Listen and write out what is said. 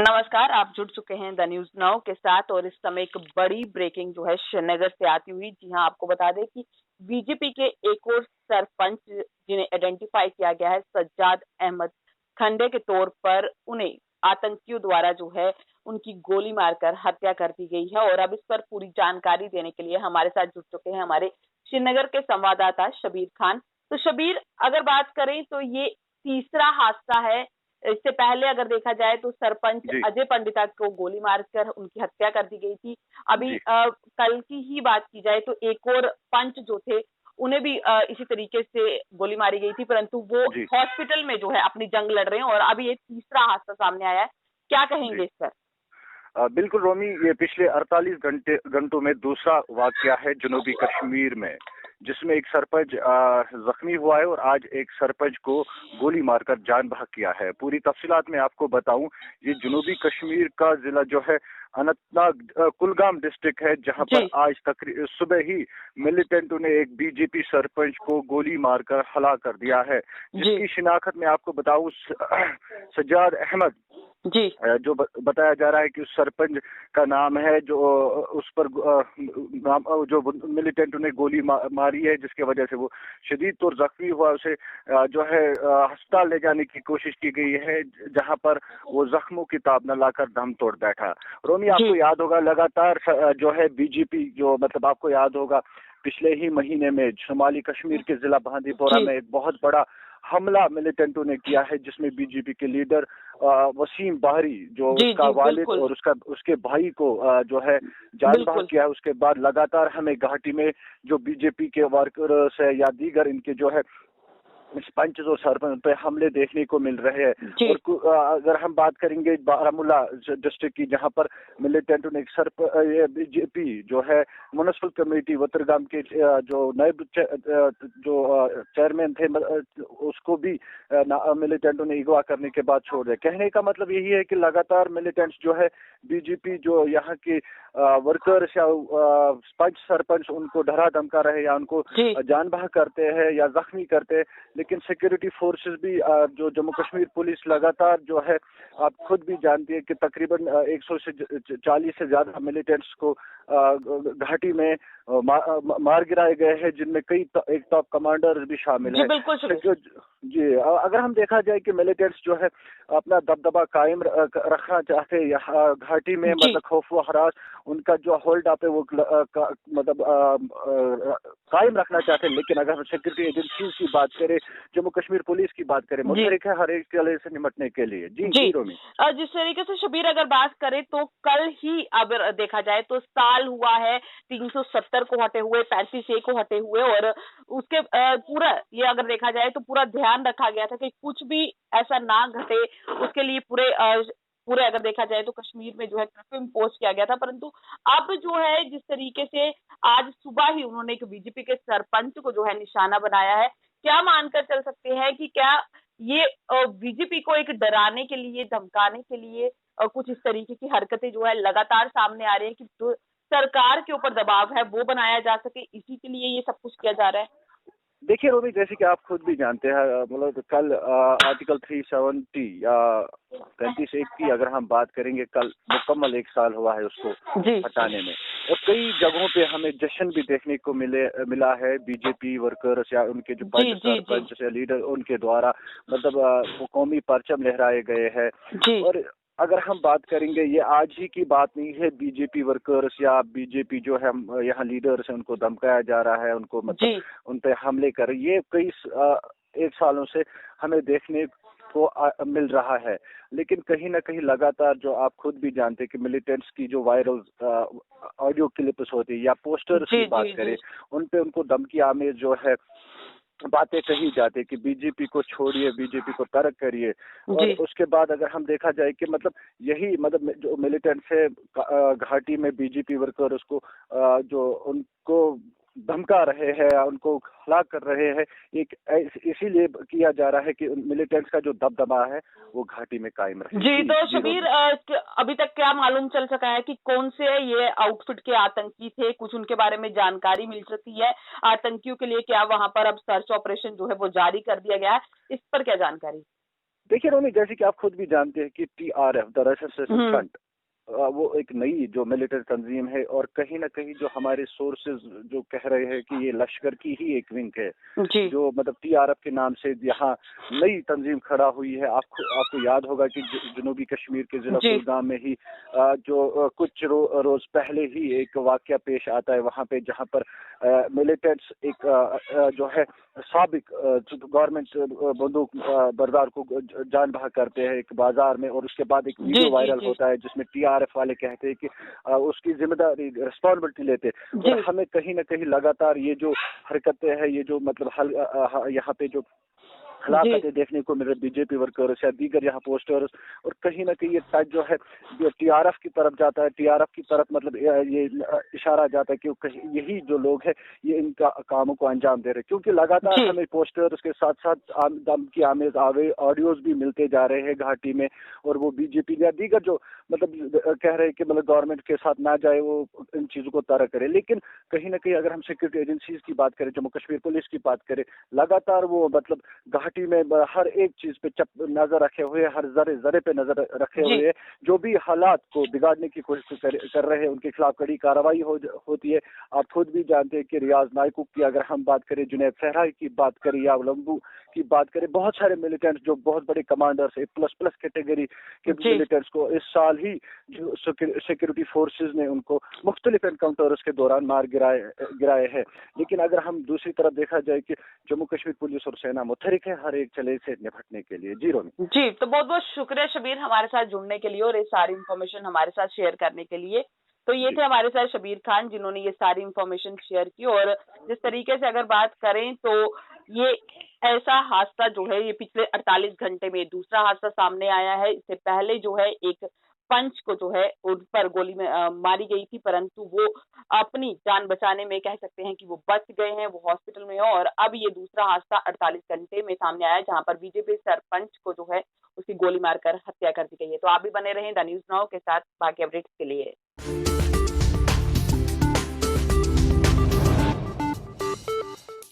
नमस्कार, आप जुड़ चुके हैं द न्यूज़ नाउ के साथ और इस समय एक बड़ी ब्रेकिंग जो है श्रीनगर से आती हुई। जी हां, आपको बता दें कि बीजेपी के एक और सरपंच जिन्हें आइडेंटिफाई किया गया है सज्जाद अहमद खंडे के तौर पर, उन्हें आतंकियों द्वारा जो है उनकी गोली मारकर हत्या कर दी गई है। और अब इस पर पूरी जानकारी देने के लिए हमारे साथ जुड़ चुके हैं हमारे श्रीनगर के संवाददाता शबीर खान। तो शबीर, अगर बात करें तो ये तीसरा हादसा है। इससे पहले अगर देखा जाए तो सरपंच जी, अजय पंडिता को गोली मारकर उनकी हत्या कर दी गई थी। अभी जी, कल की ही बात की जाए तो एक और पंच जो थे, उन्हें भी इसी तरीके से गोली मारी गई थी, परंतु वो जी, हॉस्पिटल में जो है अपनी जंग लड़ रहे हैं। और अभी ये तीसरा हादसा सामने आया है। क्या जी। कहेंगे इस पर? बिल्कुल रोमी, ये पिछले 48 घंटों में दूसरा वाकया है जनूबी कश्मीर में, जिसमें एक सरपंच जख्मी हुआ है और आज एक सरपंच को गोली मारकर जान बहक किया है। पूरी तफसीलात मैं आपको बताऊं, ये जनूबी कश्मीर का जिला जो है अनंतनाग कुलगाम डिस्ट्रिक्ट है, जहां पर जी, आज सुबह ही मिलिटेंटों ने एक बीजेपी सरपंच को गोली मारकर हला कर दिया है, जी, जिसकी शिनाख्त मैं आपको बताऊं सज्जाद अहमद, जी, जो बताया जा रहा है कि उस सरपंच का नाम है, जो उस पर जो मिलिटेंट ने गोली मारी है, जिसके वजह से वो शदीद तौर जख्मी हुआ। उसे जो है अस्पताल ले जाने की कोशिश की गई है, जहां पर वो जख्मों की ताब न लाकर दम तोड़ बैठा। रोमी, जी, आपको याद होगा लगातार जो है बीजेपी, जो मतलब आपको याद होगा पिछले ही महीने में शुमाली कश्मीर के जिला बांदीपोरा जी, में एक बहुत बड़ा हमला मिलिटेंटों ने किया है, जिसमें बीजेपी के लीडर वसीम बाहरी, जो जी, उसका जी, वालिद बिल्कुल, और उसके भाई को जो है जान बहक बिल्कुल। किया है। उसके बाद लगातार हमें घाटी में जो बीजेपी के वर्कर्स है या दीगर इनके जो है पंच और सरपंच पे हमले देखने को मिल रहे हैं। जी, और अगर हम बात करेंगे बारामूला डिस्ट्रिक्ट की, जहां पर मिलिटेंट ने एक बीजेपी जो है म्युनिसिपल कमेटी वतरगाम के जो नए जो चेयरमैन थे, उसको भी मिलिटेंटों ने अगवा करने के बाद छोड़ दिया। कहने का मतलब यही है कि लगातार मिलिटेंट्स जो है बीजेपी जो यहाँ के वर्कर्स या पंच सरपंच उनको डरा धमका रहे या उनको जी, जान बहक करते हैं या जख्मी करते हैं। लेकिन सिक्योरिटी फोर्सेस भी जो जम्मू कश्मीर पुलिस लगातार जो है, आप खुद भी जानती है कि तकरीबन 100 से 40 से ज्यादा मिलिटेंट्स को घाटी में मार गिराए गए हैं, जिनमें एक टॉप कमांडर भी शामिल जी, है। बिल्कुल शबीर। जी, अगर हम देखा जाए कि मिलिटेंट्स जो है अपना दबदबा कायम रखना चाहते हैं यहाँ घाटी में, जी, मतलब खौफ व हरास, उनका जो होल्ड अप है वो मतलब कायम रखना चाहते हैं। लेकिन अगर हम सिक्योरिटी एजेंसीज की बात करें, जम्मू कश्मीर पुलिस की बात करें, जी, मुतहरिक है हर एक किले से निपटने के लिए। जी, जी। जी रोमी। जिस तरीके से शबीर अगर बात करें तो कल ही अगर देखा जाए तो साल हुआ है 370 को हटे हुए, 35 को हटे हुए। और उसके पूरा ये अगर देखा जाए तो पूरा ध्यान रखा गया था कि कुछ भी ऐसा ना घटे। उसके लिए पूरे अगर देखा जाए तो कश्मीर में जो है कर्फ्यू इम्पोज किया गया था। परंतु अब जो है जिस तरीके से आज सुबह ही उन्होंने एक बीजेपी के सरपंच को जो है निशाना बनाया है, क्या मानकर चल सकते हैं कि क्या ये बीजेपी को एक डराने के लिए, धमकाने के लिए कुछ इस तरीके की हरकतें जो है लगातार सामने आ रही है कि जो सरकार के ऊपर दबाव है वो बनाया जा सके, इसी के लिए ये सब कुछ किया जा रहा है? देखिए रोमी, जैसे कि आप खुद भी जानते हैं, मतलब तो कल आर्टिकल 370 या 35(1) की अगर हम बात करेंगे, कल मुकम्मल 1 साल हुआ है उसको जी, हटाने में। और कई जगहों पे हमें जश्न भी देखने को मिला है बीजेपी वर्कर्स या उनके जो जी, पंच जी, जी, सरपंच या लीडर उनके द्वारा, मतलब वो कौमी परचम लहराए गए हैं। जी, और अगर हम बात करेंगे, ये आज ही की बात नहीं है, बीजेपी वर्कर्स या बीजेपी जो है यहाँ लीडर्स हैं उनको धमकाया जा रहा है, उनको मतलब जी, उन पे हमले कर, ये कई 1 सालों से हमें देखने को मिल रहा है। लेकिन कहीं ना कहीं लगातार, जो आप खुद भी जानते हैं कि मिलिटेंट्स की जो वायरल ऑडियो क्लिप्स होती है या पोस्टर्स की जी, बात जी, करें, जी, उन पे उनको धमकी आमेज जो है बातें कही जाती है कि बीजेपी को छोड़िए, बीजेपी को तर्क करिए। और जी, उसके बाद अगर हम देखा जाए कि मतलब यही मतलब जो मिलिटेंट्स है घाटी में बीजेपी वर्कर उसको जो उनको धमका रहे हैं या उनको हलाक कर रहे हैं, एक इसीलिए किया जा रहा है कि मिलिटेंट्स का जो दबदबा है वो घाटी में कायम रहे। जी। जी, तो जी शबीर, रोमी। अभी तक क्या मालूम चल सका है कि कौन से ये आउटफिट के आतंकी थे? कुछ उनके बारे में जानकारी मिल सकती है? आतंकियों के लिए क्या वहां पर अब सर्च ऑपरेशन जो है वो जारी कर दिया गया है? इस पर क्या जानकारी? देखिए रोमी, जैसे कि आप खुद भी जानते हैं कि TRF, द रेसिस्टेंस फ्रंट, वो एक नई जो मिलिटेंट तंजीम है, और कहीं ना कहीं जो हमारे सोर्सेज जो कह रहे हैं कि ये लश्कर की ही एक विंग है, जो मतलब TRF के नाम से यहाँ नई तंजीम खड़ा हुई है। आपको याद होगा कि जनूबी कश्मीर के जिला कुलगाम में ही कुछ रोज पहले ही एक वाकया पेश आता है वहाँ पे, जहाँ पर मिलिटेंट्स एक जो है साबिक गवर्नमेंट बंदूक बरदार को जान बहा करते हैं एक बाजार में, और उसके बाद एक वीडियो वायरल होता है जिसमें TRF वाले कहते हैं कि उसकी जिम्मेदारी, रिस्पॉन्सिबिलिटी लेते हैं। और हमें कहीं ना कहीं लगातार ये जो हरकतें हैं, ये जो मतलब यहाँ पे जो हलाकतें देखने को मिल रही बीजेपी वर्कर्स या दीगर यहाँ पोस्टर्स, और कहीं ना कहीं ये टच जो है जो TRF की तरफ जाता है, TRF की तरफ मतलब ये इशारा जाता है कि यही जो लोग हैं ये इनका कामों को अंजाम दे रहे हैं, क्योंकि लगातार हमें पोस्टर्स के साथ साथ दम की आमेज ऑडियोज भी मिलते जा रहे हैं घाटी में, और वो बीजेपी या दीगर जो मतलब कह रहे हैं कि मतलब गवर्नमेंट के साथ ना जाए, वो इन चीजों को तरक करे। लेकिन कहीं ना कहीं अगर हम सिक्योरिटी एजेंसीज की बात करें, जम्मू कश्मीर पुलिस की बात करें, लगातार वो मतलब घाटी में हर एक चीज पे नजर रखे हुए, हर जरे पे नजर रखे हुए, जो भी हालात को बिगाड़ने की कोशिश कर रहे हैं उनके खिलाफ कड़ी कार्रवाई होती है। आप खुद भी जानते हैं कि रियाज नायकू की अगर हम बात करें, जुनैद सहराई की बात करें, या लंबू की बात करें, बहुत सारे मिलिटेंट्स जो बहुत बड़े कमांडर्स है प्लस कैटेगरी के मिलिटेंट्स को इस साल ही जो सिक्योरिटी फोर्सेज ने उनको मुख्तलिफ एनकाउंटर्स के दौरान मार गिराए हैं। लेकिन अगर हम दूसरी तरफ देखा जाए कि जम्मू कश्मीर पुलिस और सेना मुतहरिक है हर एक चले से निपटने के लिए। जी रोमी। जी, तो बहुत बहुत शुक्रिया शबीर हमारे साथ जुड़ने के लिए और ये सारी इन्फॉर्मेशन हमारे साथ शेयर करने के लिए। तो ये थे हमारे साथ शबीर खान जिन्होंने ये सारी इन्फॉर्मेशन शेयर की। और जिस तरीके से अगर बात करें तो ये ऐसा हादसा जो है ये पिछले 48 घंटे में दूसरा हादसा सामने आया है। इससे पहले जो है एक पंच को जो है उन पर गोली में मारी गई थी, परंतु वो अपनी जान बचाने में कह सकते हैं कि वो बच गए हैं, वो हॉस्पिटल में है। और अब ये दूसरा हादसा 48 घंटे में सामने आया है जहां पर बीजेपी सरपंच को जो है उसकी गोली मारकर हत्या कर दी गई है। तो आप भी बने रहें द न्यूज़ नाउ के साथ बाकी अपडेट्स के लिए।